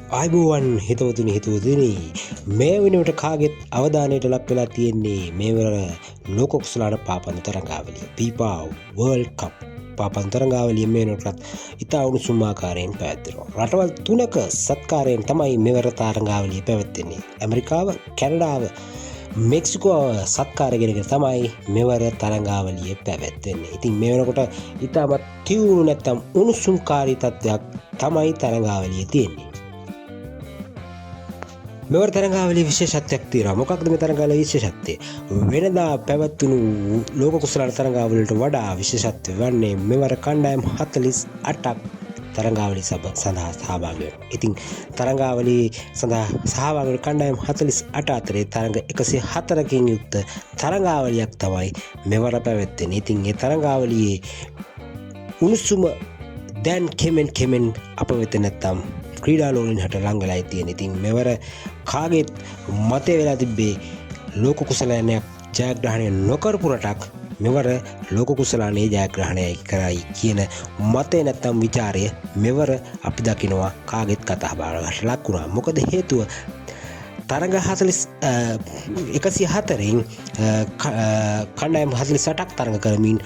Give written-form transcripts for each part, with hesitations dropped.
ආයිබෝවන් හිතවතුනි මේ වෙනුවට කාගෙත් අවධානයට ලක් වෙලා තියෙන්නේ මේවර ලෝක කුසලාන පාපන්දු තරඟාවලිය FIFA World Cup පාපන්දු තරඟාවලිය මේ වෙනුවටත් ඉතා උණුසුම් ආකාරයෙන් පැවැත්වෙනවා. රටවල් 3ක සත්කාරයෙන් තමයි මේවර තරඟාවලිය පැවැත්වෙන්නේ. ඇමරිකාව, කැනඩාව, මෙක්සිකෝ සත්කාරගෙන තමයි මෙවර තරඟාවලිය පැවැත්වෙන්නේ. ඉතින් මේ වෙනකොට ඉතාමත් තියුණු නැත්තම් උණුසුම්කාරී තත්ත්වයක් තමයි තරඟාවලිය තියෙන්නේ. මෙවර තරඟාවලියේ විශේෂත්වයක් තියෙනවා. මොකක්ද මේ තරඟාවලියේ විශේෂත්වය? වෙනදා පැවැත්වුණු ලෝක කුසලාන තරඟාවලියට වඩා විශේෂත්වය වන්නේ මෙවර කණ්ඩායම් 48ක් තරඟාවලිය සඳහා සහභාගී වෙනවා. ඉතින් තරඟාවලිය සඳහා සහභාගී වෙන කණ්ඩායම් 48 අතරේ තරඟ 104කින් යුක්ත තරඟාවලියක් තමයි මෙවර පැවැත්වෙන්නේ. ඉතින් මේ තරඟාවලියේ උණුසුම දැන් කෙමෙන් අප වෙත නැත්තම් ක්‍රීඩා ලෝලෙන් හට ලං වෙලා තියෙන. ඉතින් මෙවර කාගෙත් මතය වෙලා තිබ්බේ ලෝක කුසලානයක් ජයග්‍රහණය නොකරපු රටක් මෙවර ලෝක කුසලානයේ ජයග්‍රහණය කරයි කියන මතය නැත්තම් විචාරය මෙවර අපි දකිනවා කාගෙත් කතා බහකට ලක් වුණා. මොකද හේතුව තරඟ 104න් කණ්ඩායම් 48ක් තරඟ කරමින්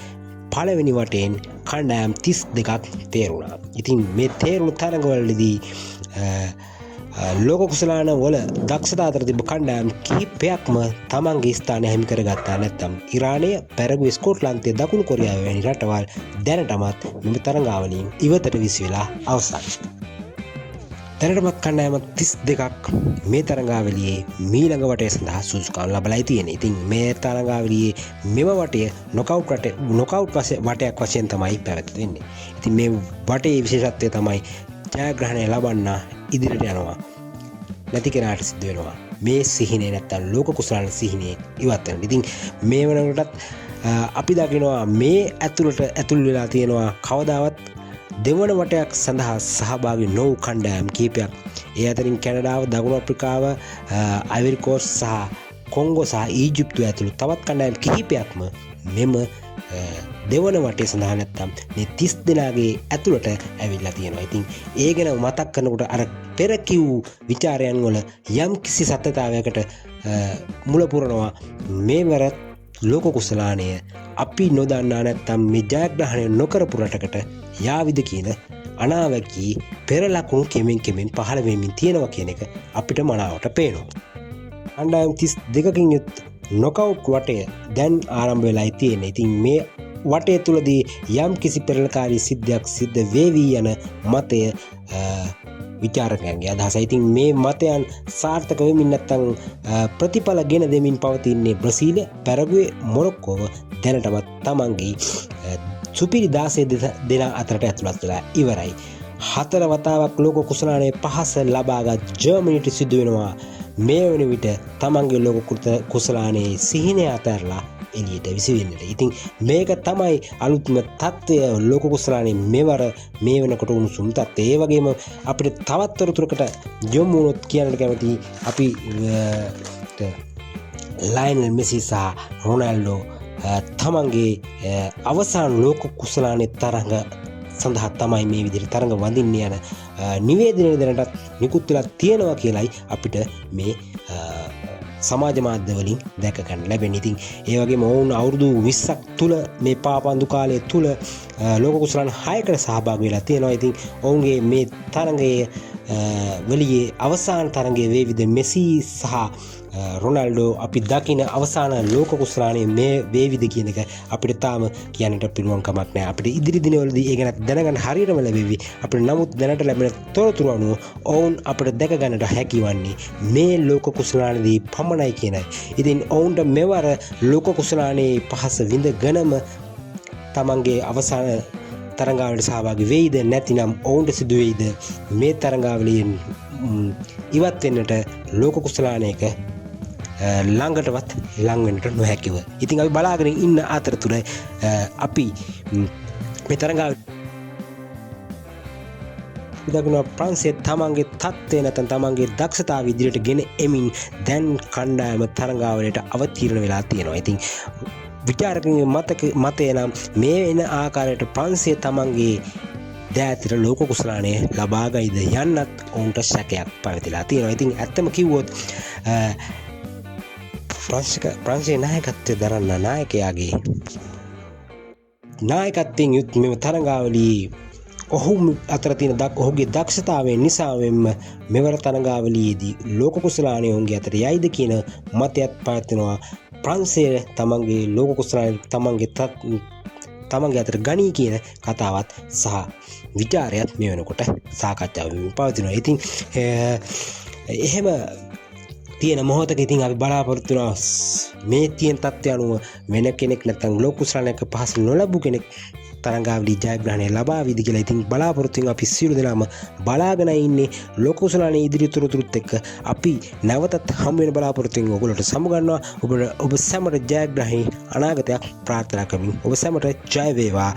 පළවෙනි වටයෙන් කණ්ඩායම් 32ක් තේරුණා. ඉතින් මේ තේරුණු තරඟවලදී ලෝක කුසලාන වල දක්ෂතා අතර තිබ්බ කණ්ඩායම් කිහිපයක්ම තමන්ගේ ස්ථානය හිමි කරගත්තා. නැත්නම් ඉරානය, පැරගුවේ, ස්කොට්ලන්තය, දකුණු කොරියාව වැනි රටවල් දැනටමත් මෙම තරඟාවලියෙන් ඉවතට විසි වෙලා අවසන්. දැනටමත් කණ්ඩායම 32ක් මේ තරඟාවලියේ මීළඟ වටය සඳහා සුදුසුකම් ලබලායි තියෙන්නේ. ඉතින් මේ තරඟාවලියේ මෙම වටය නොකවුට් වටයක් වශයෙන් තමයි පැවැත්වෙන්නේ. ඉතින් මේ වටේ විශේෂත්වය තමයි ජයග්‍රහණය ලබන්න ඉදිරියට යනවා. නැති කෙනාට සිද්ධ වෙනවා මේ සිහිනේ නැත්තම් ලෝක කුසලාන සිහිනේ ඉවත් වෙනවා. ඉතින් මේ වෙනකොටත් අපි දකිනවා මේ ඇතුල් වෙලා තියෙනවා කවදාවත් දෙවන වටයක් සඳහා සහභාගී නොවූ කණ්ඩායම් කිහිපයක්. ඒ අතරින් කැනඩාව, දකුණු අප්‍රිකාව, අයිවරි කෝස්ට් සහ කොංගෝ සහ ඊජිප්තුව ඇතුළු තවත් කණ්ඩායම් කිහිපයක්ම මෙම දෙවන වටේ සඳහා නැත්තම් මේ 30 දෙනාගේ ඇතුළට ඇවිල්ලා තියෙනවා. ඉතින් ඒ ගැන මතක් කරනකොට අර පෙර කිව් ਵਿਚාරයන් වල යම් කිසි සත්‍යතාවයකට මුල පුරනවා. මේවර ලෝක කුසලානය අපි නොදන්නා නැත්තම් මේ ජයග්‍රහණය නොකරපු රටකට යාවිද කියන අනාවැකී පෙර ලකුණු කෙමෙන් පහළ වෙමින් තියෙනවා කියන එක අපිට මනාවට පේනවා. කණ්ඩායම් 32කින් යුත් නොකවුට් වටය දැන් ආරම්භ වෙලායි තියෙන්නේ. ඉතින් මේ වටය තුලදී යම් කිසි පෙරළකාරී සිද්ධියක් සිද්ධ වේවි යන මතය විචාරකයන්ගේ අදහසයි. ඉතින් මේ මතයන් සාර්ථක වෙමින් නැත්තම් ප්‍රතිඵල ගෙන දෙමින් පවතින්නේ බ්‍රසීලය, පැරගුවේ, මොරොක්කෝව දැනටමත් තමන්ගේ සුපිරි 16 දෙනා අතරට ඇතුළත් වෙලා ඉවරයි. 4 වතාවක් ලෝක කුසලානයේ පහස ලබාගත් ජර්මනියට සිදු වෙනවා මේ වන විට තමන්ගේ ලෝක කුසලානයේ සිහිනය අතරලා එළියට විසිවෙන්නට. ඉතින් මේක තමයි අලුත්ම තත්ත්වය ලෝක කුසලානයේ මෙවර මේ වෙනකොට උණුසුම් තත්ත්වය. ඒ වගේම අපිට තවත් තොරතුරකට යොමු වුණොත් කියන්නට කැමති අපි ලයනල් මෙසි සහ රොනාල්ඩෝ තමන්ගේ අවසාන ලෝක කුසලානයේ තරඟ සඳහා තමයි මේ විදිහට තරඟ වඳින්න යන නිවේදනය දැනටත් නිකුත් වෙලා තියෙනවා කියලයි අපිට මේ සමාජ මාධ්‍ය වලින් දැක ගන්න ලැබෙන්නේ. ඉතින් ඒ වගේම ඔවුන් අවුරුදු 20ක් තුල මේ පාපන්දු කාලය තුල ලෝක කුසලාන 6කට සහභාගී වෙලා තියෙනවා. ඉතින් ඔවුන්ගේ මේ තරඟයේ වලියේ අවසාන තරඟයේ වේවිද මෙසි සහ රොනාල්ඩෝ අපි දකින අවසාන ලෝක කුසලානයේ මේ වේවිද කියන එක අපිට තාම කියන්නට පුළුවන් කමක් නැහැ. අපිට ඉදිරි දිනවලදී ඒ ගැන දැනගන්න හරියටම ලැබෙවි. අපිට නමුත් දැනට ලැබෙන තොරතුරු අනුව ඔවුන් අපිට දැක ගන්නට හැකිවන්නේ මේ ලෝක කුසලානයේදී පමණයි කියනයි. ඉතින් ඔවුන්ට මෙවර ලෝක කුසලානයේ පහස විඳගෙනම තමන්ගේ අවසාන තරඟාවලියට සහභාගී වෙයිද නැතිනම් ඔවුන්ට සිදු වෙයිද මේ තරඟාවලියෙන් ඉවත් වෙන්නට ලෝක කුසලානයක ළඟටවත් ලං වෙන්නට නොහැකිව. ඉතින් අපි බලාගෙන ඉන්න අතරතුර අපි මේ තරඟාව දකුණු ප්‍රංශයේ තමන්ගේ තත්ත්වය නැත්නම් තමන්ගේ දක්ෂතාව ඉදිරියට ගෙන එමින් දැන් කණ්ඩායම තරඟාවලියට අවතීර්ණ වෙලා තියෙනවා. ඉතින් විචාරකගේ මතය නම් මේ එන ආකාරයට ප්‍රංශය තමන්ගේ දෑතිර ලෝක කුසලානය ලබාගයිද යන්නත් ඔවුන්ට සැකයක් පැවතිලා තියෙනවා. ඉතින් ඇත්තම කිව්වොත් ප්‍රංශයේ නායකත්වය දරන්න නායකයාගේ නායකත්වයෙන් යුත් මෙම තරඟාවලී ඔහු අතර තියෙන ඔහුගේ දක්ෂතාවයෙන් නිසාවෙන්ම මෙවර තරඟාවලියේදී ලෝක කුසලානය ඔවුන්ගේ අතර යයිද කියන මතයත් පවතිනවා. ප්‍රංශය තමන්ගේ ලෝක කුසලානය තමන්ගේ අතර ගනී කියන කතාවත් සහ විචාරයත් මේ වෙනකොට සාකච්ඡා වෙමින් පවතිනවා. ඉතින් එහෙම තියෙන මොහොතක ඉතින් අපි බලාපොරොත්තු වෙනවා මේ තියෙන තත්ත්වය අනුව වෙන කෙනෙක් නැත්නම් ලෝක කුසලානයක පහස නොලබු කෙනෙක් තරඟාවලී ජයග්‍රහණය ලබාවිද කියලා. ඉතින් බලාපොරොත්තුෙන් අපි සියලු දෙනාම බලාගෙන ඉන්නේ ලෝක කුසලානයේ ඉදිරි තොරතුරුත් එක්ක අපි නැවතත් හම් වෙන බලාපොරොත්තුෙන් ඔයගොල්ලන්ට සමුගන්නවා. ඔබ සැමට ජයග්‍රහණී අනාගතයක් ප්‍රාර්ථනා කරමින් ඔබ සැමට ජය වේවා.